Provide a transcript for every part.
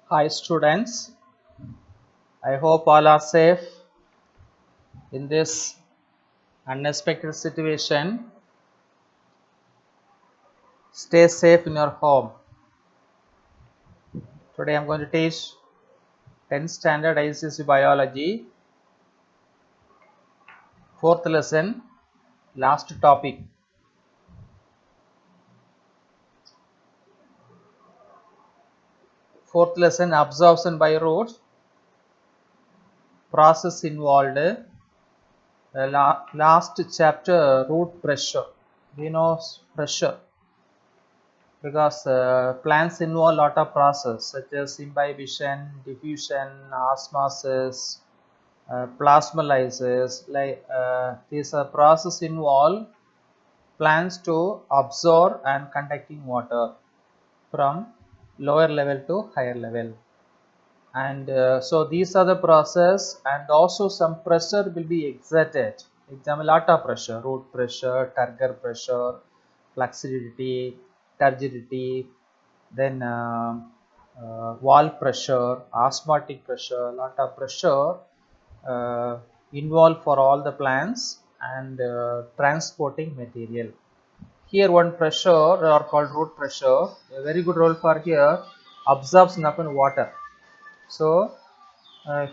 Hi students, I hope all are safe in this unexpected situation. Stay safe in your home. Today I am going to teach 10th standard ICSE biology, 4th lesson, last topic. 4th lesson, absorption by roots, process involved. Last chapter, root pressure. We know pressure because plants involve lot of process such as imbibition, diffusion, osmosis, plasmolysis. These are process involve plants to absorb and conducting water from lower level to higher level. And so these are the process, and also some pressure will be exerted. Example, lot of pressure, root pressure, turgor pressure, fluidity, turgidity, then wall pressure, osmotic pressure, lot of pressure involved for all the plants and transporting material. Here one pressure or called root pressure, a very good role for here, absorption of water. So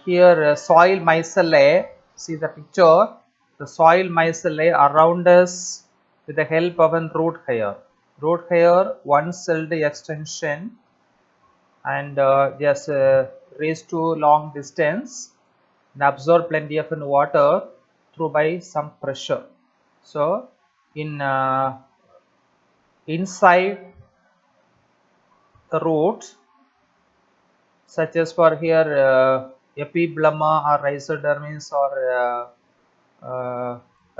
here soil mycellae, see the picture, the soil mycellae around us with the help of a root hair. Root hair, one celled extension, and just raise to long distance and absorb plenty of water through by some pressure. So in inside the roots, such as for here epiblema or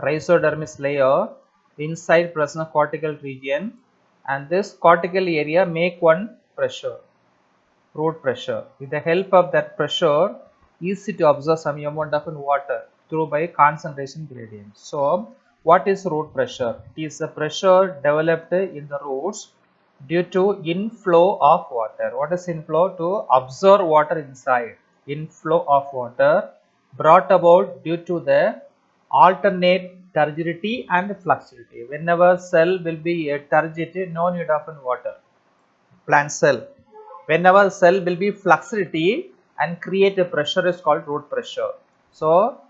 rhizodermis layer inside present cortical region, and this cortical area make one pressure, root pressure. With the help of that pressure, easy to absorb some amount of water through by concentration gradient. So what is root pressure? It is a pressure developed in the roots due to inflow of water. What is inflow? To absorb water inside. Inflow of water brought about due to the alternate turgidity and fluidity. Whenever cell will be turgid, no need of water. Plant cell. Whenever cell will be fluidity and create a pressure is called root pressure. So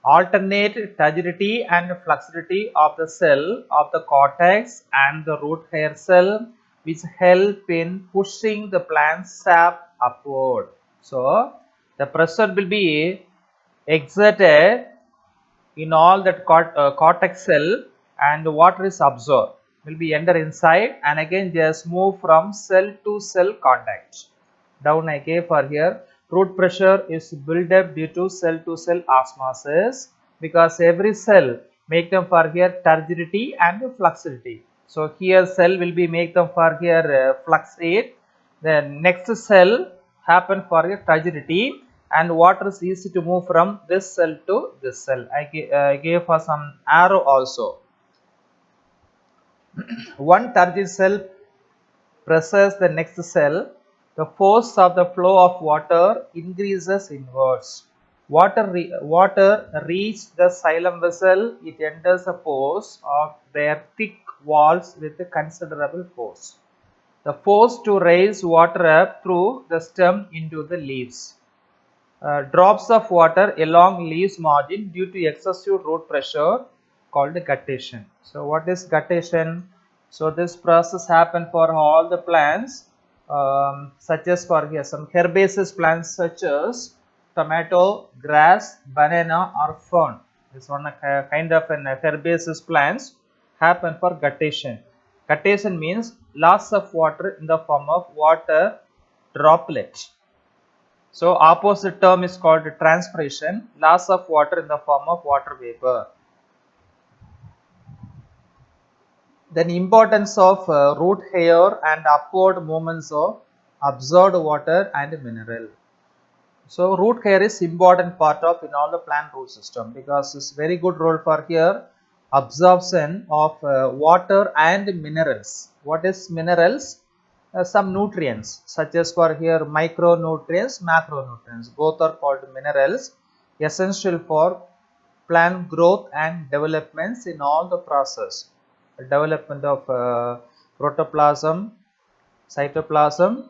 alternate turgidity and fluidity of the cell of the cortex and the root hair cell, which help in pushing the plant sap upward. So the pressure will be exerted in all that cortex cell, and water is absorbed, will be enter inside and again just move from cell to cell contact. Down I gave for here, root pressure is built up due to cell osmosis, because every cell make them for here turgidity and fluidity. So here cell will be make them for here fluxate, the next cell happen for a turgidity, and water is easy to move from this cell to this cell. I gave for some arrow also. One turgid cell presses the next cell, the force of the flow of water increases inwards. Water reaches the xylem vessel, it enters the pores of their thick walls with a considerable force. The force to raise water up through the stem into the leaves. Drops of water along leaves margin due to excessive root pressure called guttation. So what is guttation? So this process happen for all the plants, such as for here some herbaceous plants such as tomato, grass, banana or fern. This one kind of an herbaceous plants happen for guttation. Guttation means loss of water in the form of water droplet. So opposite term is called transpiration, loss of water in the form of water vapor. Then importance of root hair and upward movements of absorbed water and mineral. So root hair is important part of in all the plant root system, because it's very good role for here absorption of water and minerals. What is minerals? some nutrients such as for here micronutrients, macronutrients. Both are called minerals, essential for plant growth and developments in all the process. Development of protoplasm, cytoplasm,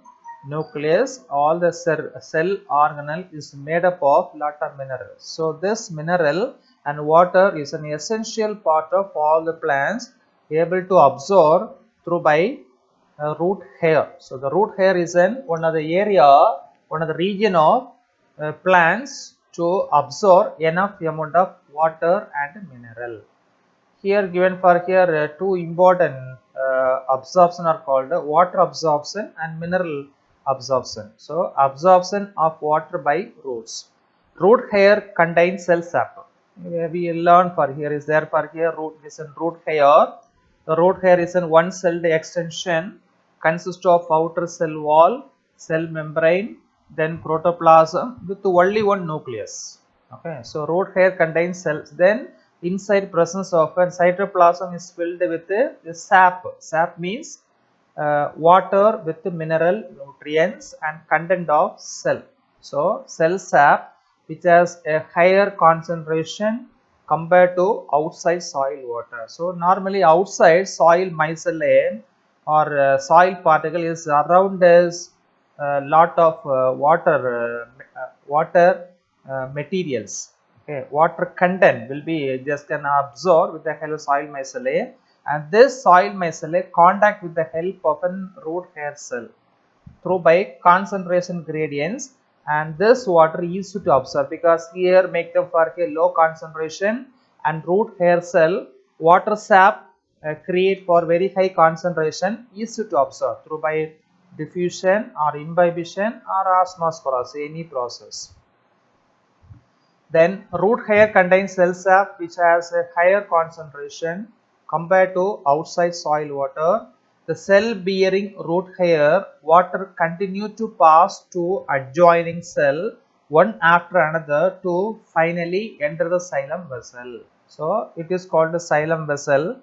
nucleus, all the cell organelle is made up of lot of minerals. So this mineral and water is an essential part of all the plants, able to absorb through by root hair. So the root hair is one of the area, one of the region of plants to absorb enough amount of water and mineral. Here given for here two important absorption are called water absorption and mineral absorption. So absorption of water by roots. Root hair contains cell sap. We learn for here is there for here root is in root hair. The root hair is in one celled extension, consists of outer cell wall, cell membrane, then protoplasm with only one nucleus. Okay, so root hair contains cells. Then inside presence of a cytoplasm is filled with the sap. Sap means water with mineral nutrients and content of cell. So cell sap which has a higher concentration compared to outside soil water. So normally outside soil mycelium or soil particle is around us lot of water materials. Okay, water content will be just can absorb with the help of soil mycelium, and this soil mycelium contact with the help of an root hair cell through by concentration gradients, and this water is to absorb because here make them for a low concentration and root hair cell water sap create for very high concentration is to absorb through by diffusion or imbibition or osmosis, any process. Then root hair contains cell sap which has a higher concentration compared to outside soil water. The cell bearing root hair water continue to pass to adjoining cell one after another to finally enter the xylem vessel. So it is called the xylem vessel.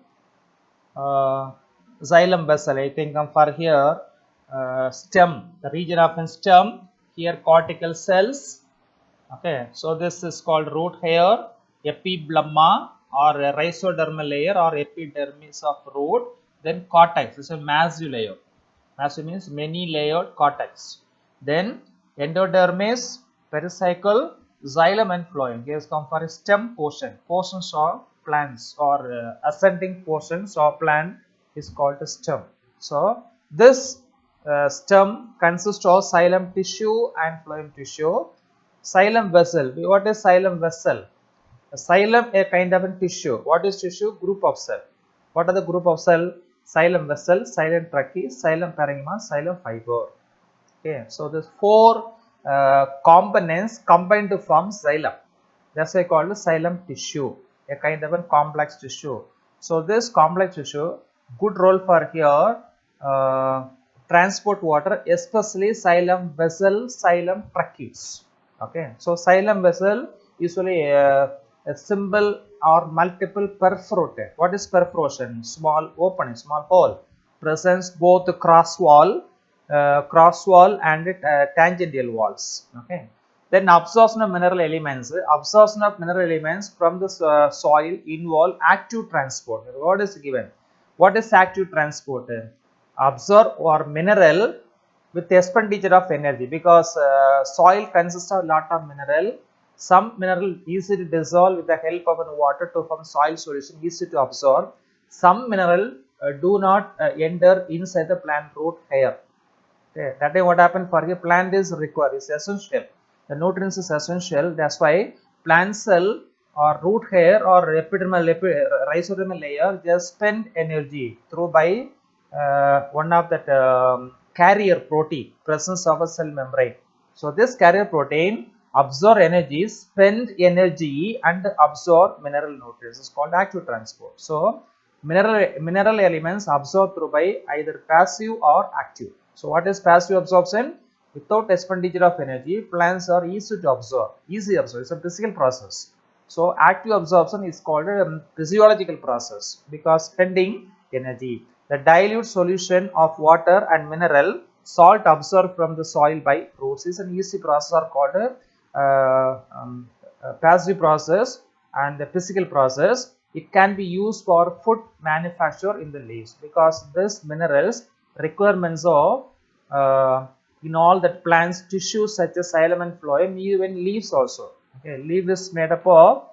Xylem vessel, I think for here stem, the region of a stem, here cortical cells. Okay, so this is called root hair, epiblema or a rhizodermal layer or epidermis of root. Then cortex is a massive layer. Massive means many layered cortex. Then endodermis, pericycle, xylem and phloem. Here's come for a stem portion. Portions of plants or ascending portions of plant is called a stem. So this stem consists of xylem tissue and phloem tissue. Xylem vessel. What is xylem vessel? A xylem a kind of a tissue. What is tissue? Group of cell. What are the group of cell? Xylem vessel, xylem trachea, xylem parenchyma, xylem fiber. Okay, so these four components combined to form xylem. That's why called xylem tissue, a kind of a complex tissue. So this complex tissue, good role for here transport water, especially xylem vessel, xylem tracheus. Okay, so xylem vessel usually a symbol or multiple perforated. What is perforation? Small opening, small hole, presents both cross wall and tangential walls. Okay, then absorption of mineral elements. Absorption of mineral elements from the soil involve active transport. What is given? What is active transport? Absorb or mineral with expenditure of energy, because soil consists of lot of mineral. Some mineral easy to dissolve with the help of water to form soil solution, easy to absorb. Some mineral do not enter inside the plant root hair. Okay. That is what happened for a plant is required, is essential. The nutrients is essential. That's why plant cell or root hair or rhizodermal layer just spend energy through by one of that carrier protein presence of a cell membrane. So this carrier protein absorb energy, spend energy and absorb mineral nutrients. It's called active transport. So mineral elements absorbed through by either passive or active. So what is passive absorption? Without expenditure of energy, plants are easy to absorb. Easy absorb. It's a physical process. So active absorption is called a physiological process because spending energy. The dilute solution of water and mineral salt absorbed from the soil by roots is an easy process or called a passive process and the physical process. It can be used for food manufacture in the leaves because this minerals requirements of in all that plants tissues such as xylem and phloem, even leaves also. Okay, leaf is made up of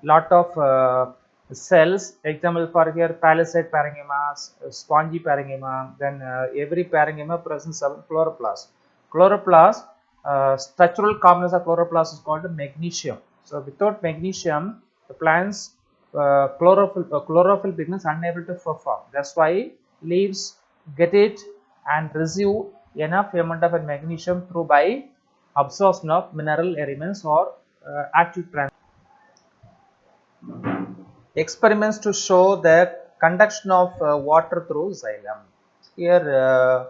lot of cells. Example for here, palisade parenchyma, spongy parenchyma. Then every parenchyma presents some chloroplast. Chloroplast, structural components of chloroplast is called magnesium. So without magnesium, the plants chlorophyll becomes unable to perform. That's why leaves get it and receive enough amount of magnesium through by absorption of mineral elements or active transport. Experiments to show the conduction of water through xylem. Here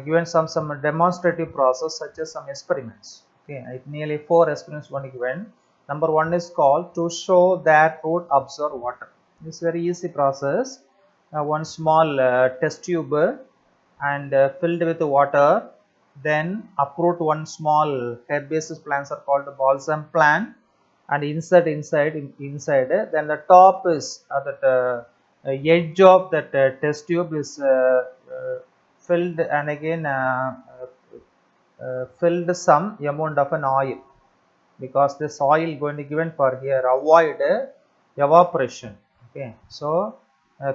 given some demonstrative process such as some experiments. Okay, nearly 4 experiments one given. Number 1 is called to show that root absorb water. This is very easy process. One small test tube and filled with water, then uproot one small herbaceous plants are called the balsam plant and insert inside then the top is that edge of that test tube is filled and again filled some amount of an oil because this oil going to given for here avoid evaporation. Okay, so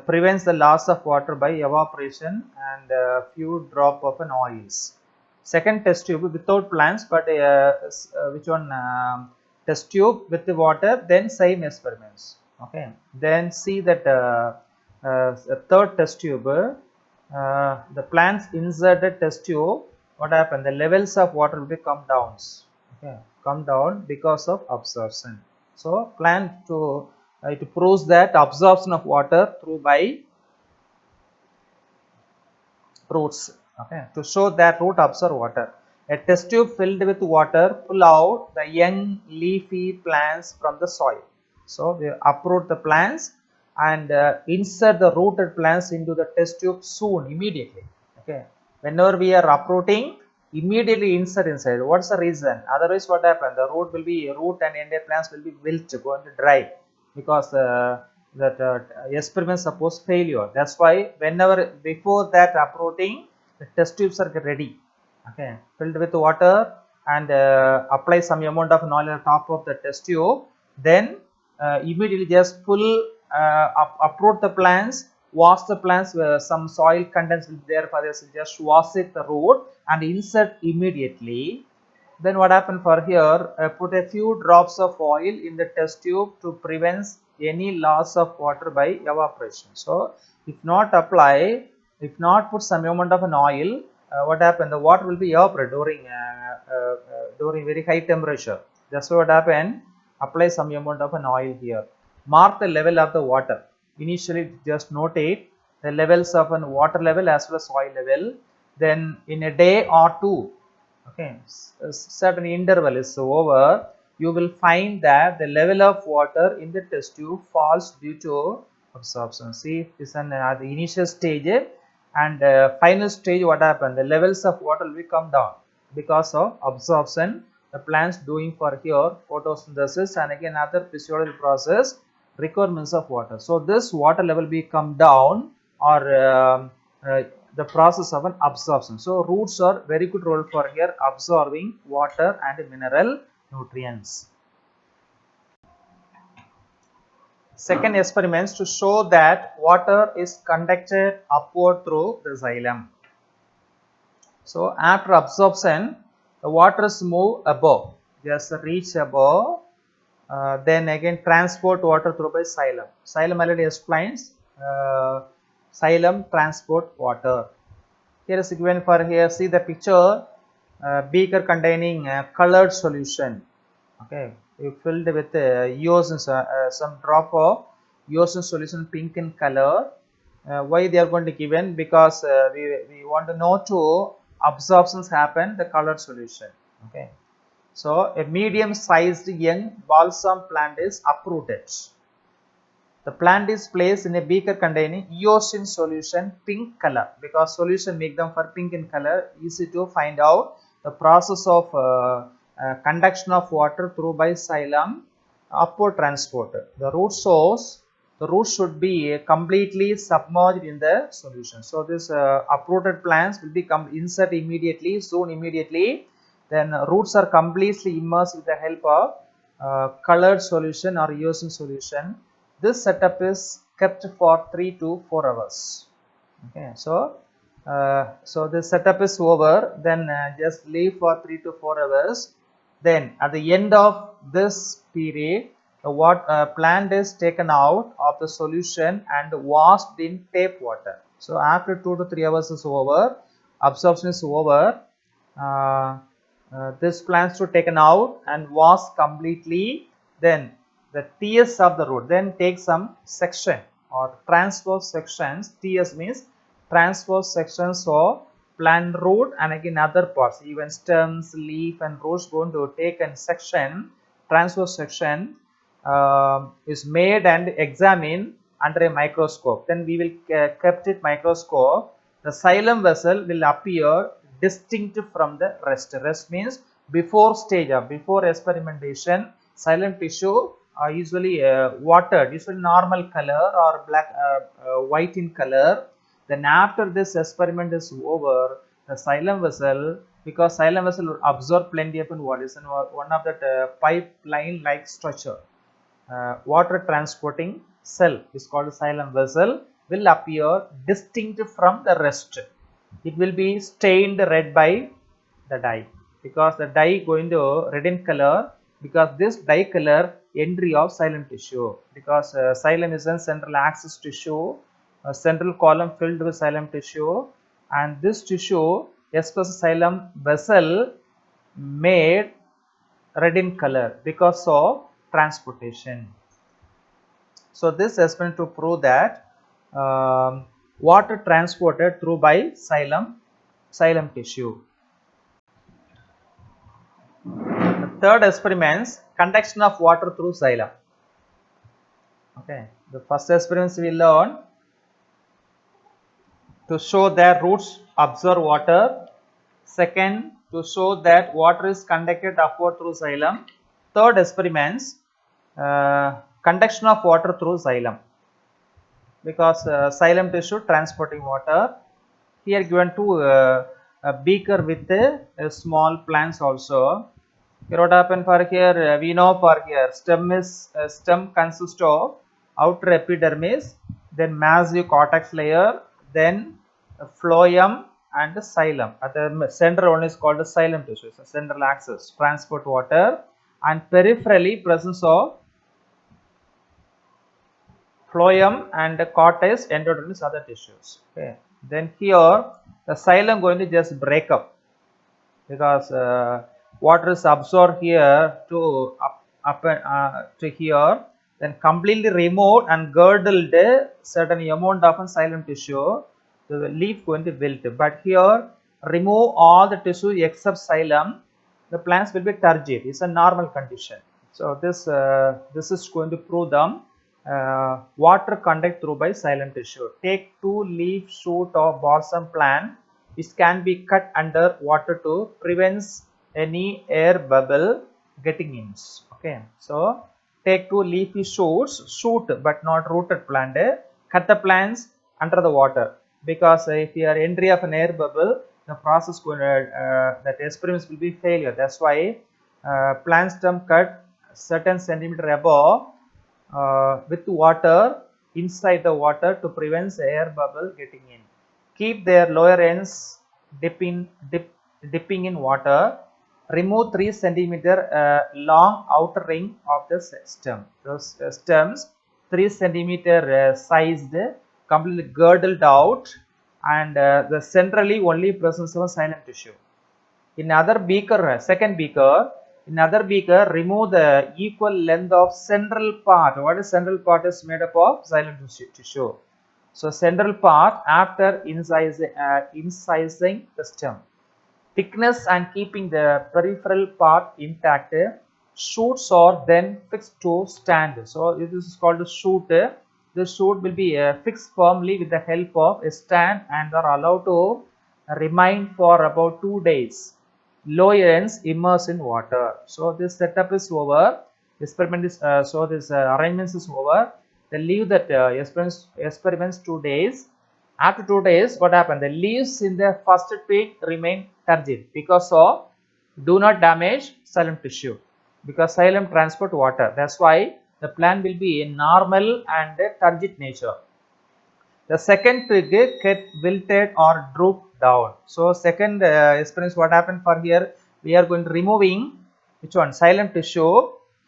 prevents the loss of water by evaporation and few drop of an oils. Second test tube without plants but which one test tube with the water, then same experiments. Okay, then see that third test tube the plants inserted test tube, what happened, the levels of water will be come down. Okay, come down because of absorption. So plant to it proves that absorption of water through by roots. Okay, to show that root absorb water, a test tube filled with water pull out the young leafy plants from the soil. So we uproot the plants and insert the rooted plants into the test tube soon, immediately. Okay, whenever we are uprooting, immediately insert inside. What's the reason? Otherwise what happen, the root and entire plants will be wilt, going to dry because that experiment suppose failure. That's why whenever before that uprooting, the test tubes are ready. Okay, filled with water and apply some amount of oil on top of the test tube, then immediately just pull uproot the plants, wash the plants where some soil contents will be there for this, just wash it the root and insert immediately. Then what happened for here, put a few drops of oil in the test tube to prevent any loss of water by evaporation. So if not apply, if not put some amount of an oil, what happened, the water will be evaporated during very high temperature. That's what happened, apply some amount of an oil here. Mark the level of the water. Initially just notate the levels of an water level as well as soil level. Then in a day or two, okay, a certain interval is over, you will find that the level of water in the test tube falls due to absorption. See, this is the initial stage and final stage. What happened, the levels of water will come down because of absorption, the plants doing for here photosynthesis and again other physiological process requirements of water. So this water level will come down or the process of an absorption. So roots are very good role for here absorbing water and mineral nutrients. Second experiments to show that water is conducted upward through the xylem. So after absorption, the waters move above, just reach above, then again transport water through by xylem. Xylem already explains, xylem transport water. Here is given for here, see the picture, beaker containing colored solution. Okay, you filled with eosin, some drop of eosin solution pink in color. Why they are going to given, because we want to know to absorptions happen the colored solution. Okay, so a medium sized young balsam plant is uprooted. The plant is placed in a beaker containing eosin solution, pink color, because solution make them for pink in color, easy to find out. The process of conduction of water through by xylem, upward transport. The root source, the root should be completely submerged in the solution. So this uprooted plants will become insert immediately, soon immediately. Then roots are completely immersed with the help of colored solution or eosin solution. This setup is kept for 3 to 4 hours. Okay, so this setup is over. Then just leave for 3 to 4 hours. Then at the end of this period, the plant is taken out of the solution and washed in tap water. So after 2 to 3 hours is over, absorption is over. This plants to taken out and washed completely. Then the TS of the root, then take some section or transverse sections. TS means transverse sections of plant root and again other parts, even stems, leaf and roots going to take a section, transverse section is made and examined under a microscope. Then we will kept it microscope. The xylem vessel will appear distinct from the rest. Rest means before stage of before experimentation, xylem tissue are usually watered, usually normal color or black white in color. Then after this experiment is over, the xylem vessel, because xylem vessel will absorb plenty of water, is one of that pipeline like structure. Water transporting cell is called xylem vessel, will appear distinct from the rest. It will be stained red by the dye, because the dye going to red in color, because this dye color entry of xylem tissue, because xylem is a central axis tissue, a central column filled with xylem tissue, and this tissue especially xylem vessel made red in color because of transportation. So this experiment to prove that water transported through by xylem tissue. The third experiments, conduction of water through xylem. Okay, the first experiments we learn to show that roots absorb water. Second, to show that water is conducted upward through xylem. Third experiments, conduction of water through xylem, because xylem tissue transporting water. Here given two a beaker with small plants also. Here what happened for here, we know for here stem consists of outer epidermis, then massive cortex layer, then phloem and xylem. At the center one is called the xylem tissue, so central axis transport water, and peripherally presence of phloem and cortex, endodermis, other tissues. Okay. Then here the xylem going to just break up, because water is absorbed here to to here, then completely removed and girdled certain amount of xylem tissue. The leaf going to wilt, but here remove all the tissue except xylem, the plants will be turgid. It's a normal condition. So this is going to prove them water conduct through by xylem tissue. Take 2 leaf shoot of balsam plant which can be cut under water to prevent any air bubble getting in. Okay, so take 2 leafy shoot but not rooted plant, cut the plants under the water, because if you are entry of an air bubble, the process going that experiments will be failure. That's why plant stem cut certain centimeter above with water, inside the water, to prevent the air bubble getting in. Keep their lower ends dipping in water. Remove 3 centimeter long outer ring of the stem. Those stems 3 centimeter sized, completely girdled out, and the centrally only presence of xylem tissue. In other beaker, second beaker, in other beaker, remove the equal length of central part. What is central part? Is made up of xylem tissue. So central part after incising the stem. Thickness and keeping the peripheral part intact, shoots are then fixed to stand. So this is called a shoot. this shoot will be fixed firmly with the help of a stand and are allowed to remain for about 2 days. Lower ends immersed in water. So this setup is over. Experiment is this arrangements is over. They leave that experiments 2 days. After 2 days, what happened? The leaves in the first twig remain turgid because of do not damage xylem tissue, because xylem transport water. That's why the plant will be in normal and turgid nature. The second twig get wilted or drooped down. So second experience, what happened for here? We are going to removing which one? Xylem tissue.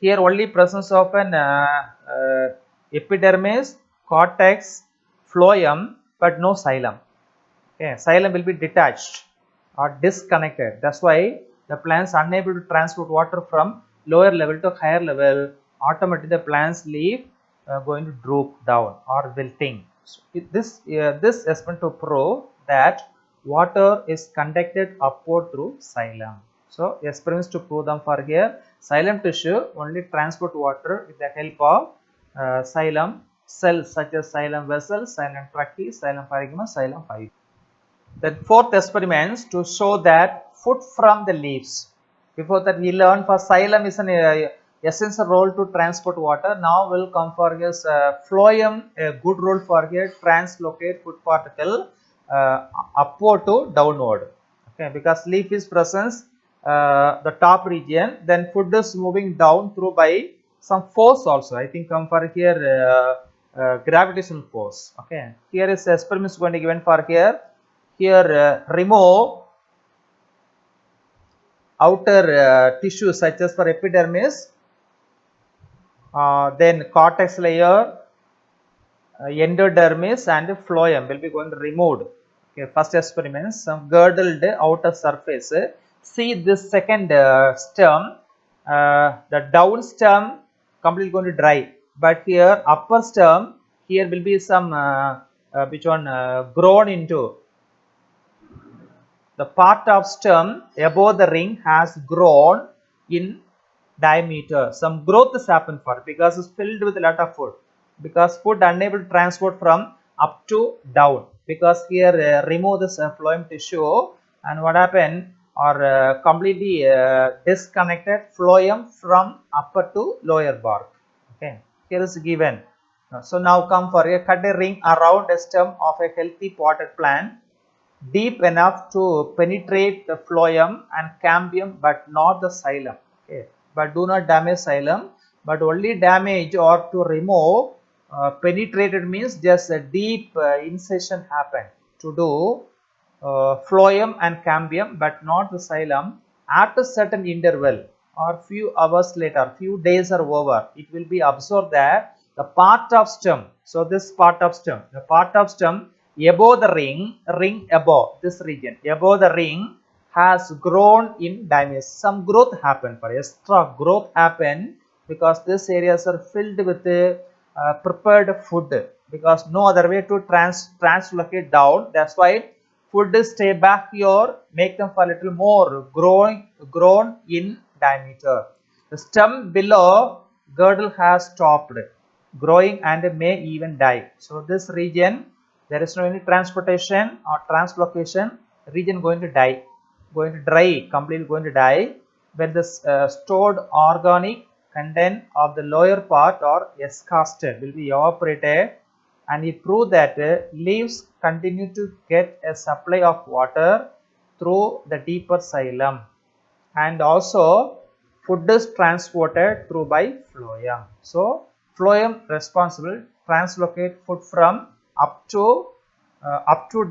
Here only presence of an epidermis, cortex, phloem, but no xylem. Okay, xylem will be detached or disconnected. That's why the plants unable to transport water from lower level to higher level. Automatically the plants leaf going to droop down or wilting. So this experiment to prove that water is conducted upward through xylem. So experiments to prove them for here. Xylem tissue only transport water with the help of xylem cells such as xylem vessels, xylem tracheae, xylem parenchyma, xylem fiber. Then fourth experiments to show that food from the leaves. Before that we learned for xylem is an essential role to transport water. Now will come for his phloem, a good role for here translocate food particle upward to downward. Okay, because leaf is presence the top region, then food is moving down through by some force also. I think come for here gravitational force. Okay, here is experiments going to be given for here. Here remove outer tissue such as for epidermis, then cortex layer, endodermis and phloem will be going to removed. Okay, first experiment, some girdled outer surface. See this second stem, the down stem completely going to dry, but here upper stem, here will be some which one grown into. The part of stem above the ring has grown in diameter. Some growth has happened for it because it's filled with a lot of food. Because food unable to transport from up to down. Because here remove this phloem tissue, and what happened or completely disconnected phloem from upper to lower bark. Okay, here is given. So now come for a cut a ring around a stem of a healthy potted plant, deep enough to penetrate the phloem and cambium but not the xylem. Okay, but do not damage xylem, but only damage or to remove penetrated means just a deep incision happen to do phloem and cambium but not the xylem. After certain interval or few hours later, few days are over, it will be observed that the part of stem, so this part of stem, the part of stem above the ring above this region, above the ring has grown in diameter. Some growth happened for extra growth happened because these areas are filled with prepared food, because no other way to translocate down. That's why food stay back here, make them for a little more grown in diameter. The stem below girdle has stopped growing and may even die. So this region there is no any transportation or translocation, region going to die, going to dry, completely going to die when the stored organic content of the lower part or exhausted will be evaporated, and he proved that leaves continue to get a supply of water through the deeper xylem, and also food is transported through by phloem. So phloem responsible translocate food from up to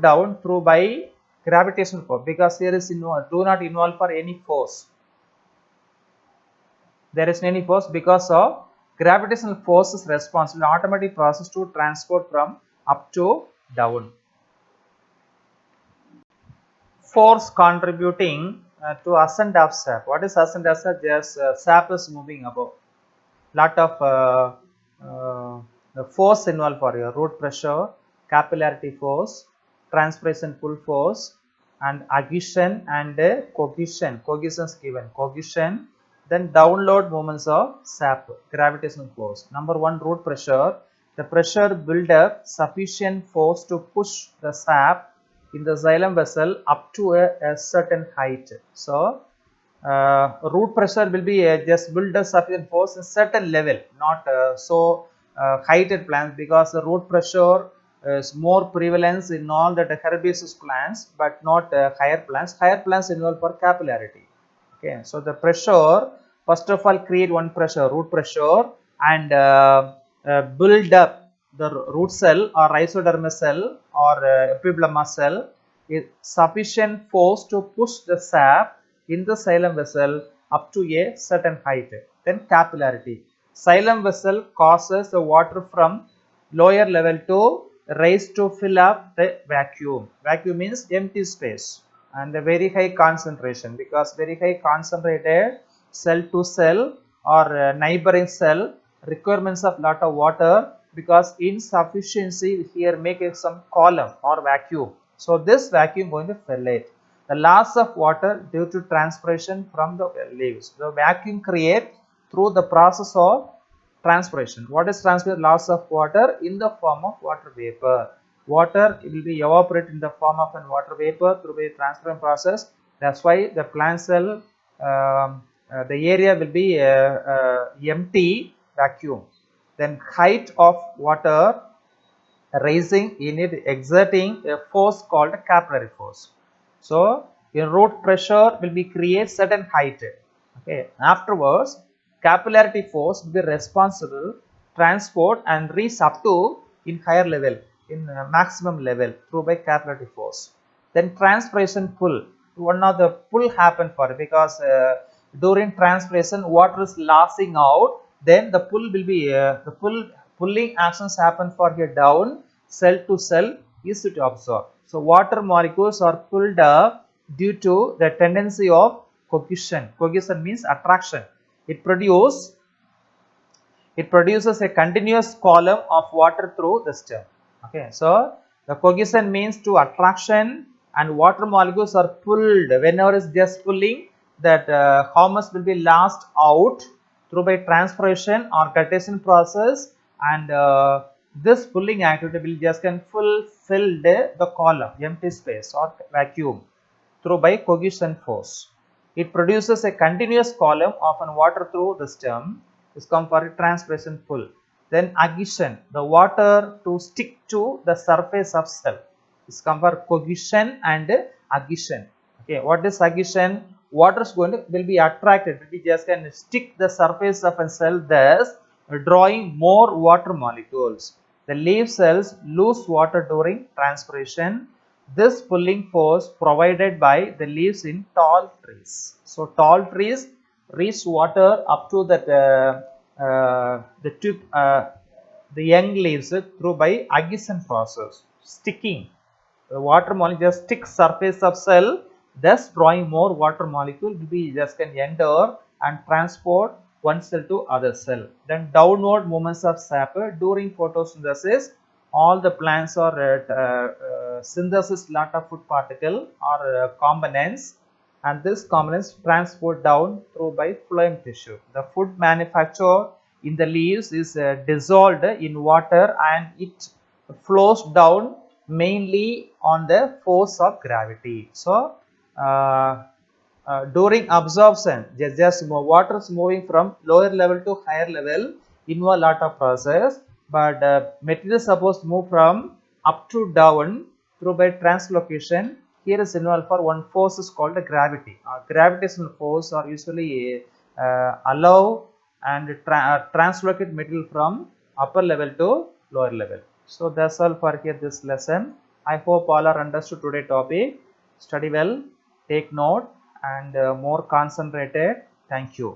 down through by gravitational force, because here is do not involve for any force. There is any force because of gravitational force is responsible automatic process to transport from up to down. Force contributing to ascent of sap. What is ascent of sap? Just sap is moving above. Lot of the force involved for your root pressure, capillarity force, transpiration pull force, and adhesion and cohesion. Cohesion is given. Cohesion. Then download moments of sap, gravitational force. Number one, root pressure. the pressure build up sufficient force to push the sap in the xylem vessel up to a certain height. So, root pressure will be just build a sufficient force in certain level, not heighted plants, because the root pressure is more prevalence in all the herbaceous plants, but not higher plants. Higher plants involve for capillarity. Okay, so the pressure first of all create one pressure, root pressure, and build up the root cell or rhizodermal cell or epiblema cell is sufficient force to push the sap in the xylem vessel up to a certain height. Then capillarity. Xylem vessel causes the water from lower level to rise to fill up the vacuum. Vacuum means empty space and a very high concentration, because very high concentrated cell to cell or neighboring cell requirements of lot of water, because insufficiency here make some column or vacuum. So this vacuum going to fill it. The loss of water due to transpiration from the leaves. The vacuum create through the process of transpiration. What is transpiration? Loss of water in the form of water vapor. Water will be evaporated in the form of an water vapor through the transpiration process. That's why the plant cell, the area will be empty vacuum. Then height of water rising in it exerting a force called capillary force. So, your root pressure will be create certain height. Okay. Afterwards, capillarity force will be responsible transport and reach up to in higher level, in maximum level through by capillarity force. Then transpiration pull. One of the pull happen for it, because during transpiration water is losing out. Then the pull will be pulling actions happen for here down cell to cell is to absorb. So water molecules are pulled up due to the tendency of cohesion. Cohesion means attraction. It produces a continuous column of water through the stem. Okay, so the cohesion means to attraction, and water molecules are pulled. Whenever it's just pulling, that humus will be lost out through by transpiration or guttation process, and this pulling activity will just can fulfill the column, empty space or vacuum through by cohesion force. It produces a continuous column of water through the stem. Is come for a transpiration pull. Then adhesion, the water to stick to the surface of cell. Is come for cohesion and adhesion. Okay, what is adhesion? Water is going to will be attracted. We just can stick the surface of a cell, thus drawing more water molecules. The leaf cells lose water during transpiration. This pulling force provided by the leaves in tall trees. So tall trees reach water up to that the tube, the young leaves through by adhesion process, sticking. The water molecule just stick surface of cell, thus drawing more water molecule will be just can enter and transport one cell to other cell. Then downward movements of sap during photosynthesis. All the plants are synthesis lot of food particle or components, and this components transport down through by phloem tissue. The food manufactured in the leaves is dissolved in water, and it flows down mainly on the force of gravity. So, during absorption, just water is moving from lower level to higher level, involve lot of process, but material is supposed to move from up to down through by translocation. Here is involved for one force is called the gravity. Gravitational force are usually allow and translocate material from upper level to lower level. So that's all for here this lesson. I hope all are understood today topic. Study well, take note, and more concentrated. Thank you.